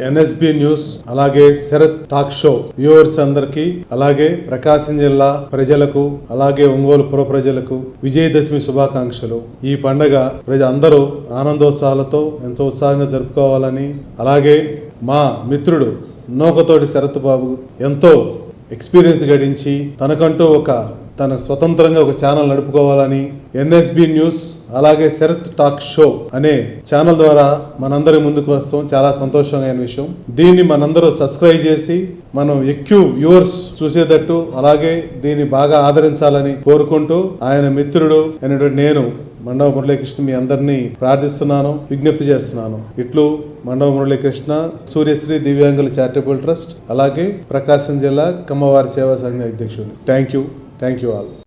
NSB news అలాగే Sarath talk show viewers అందరికి, అలాగే ప్రకాశం జిల్లా ప్రజలకు, అలాగే ఒంగోలు పుర ప్రజలకు విజయదశమి శుభాకాంక్షలు. ఈ పండగ అందరూ ఆనందోత్సాహాలతో ఎంతో ఉత్సాహంగా జరుపుకోవాలని, అలాగే మా మిత్రుడు నూకతోటి శరత్ బాబు ఎంతో ఎక్స్పీరియన్స్ గడించి తనకంటూ తన స్వతంత్రంగా ఒక ఛానల్ నడుపుకోవాలని ఎన్ఎస్బి న్యూస్ అలాగే శరత్ టాక్ షో అనే ఛానల్ ద్వారా మనందరి ముందుకు వస్తాం. చాలా సంతోషమైన విషయం. దీన్ని మనందరూ సబ్స్క్రైబ్ చేసి మనం ఎక్కువ వ్యూవర్స్ చూసేటట్టు, అలాగే దీన్ని బాగా ఆదరించాలని కోరుకుంటూ ఆయన మిత్రుడు అయినటువంటి నేను మండవ మురళీకృష్ణ మీ అందరినీ ప్రార్థిస్తున్నాను, విజ్ఞప్తి చేస్తున్నాను. ఇట్లు మండవ మురళీకృష్ణ, సూర్యశ్రీ దివ్యాంగుల చారిటబుల్ ట్రస్ట్, అలాగే ప్రకాశం జిల్లా కమ్మవారి సేవా సంఘ అధ్యక్షుడిని. Thank you all.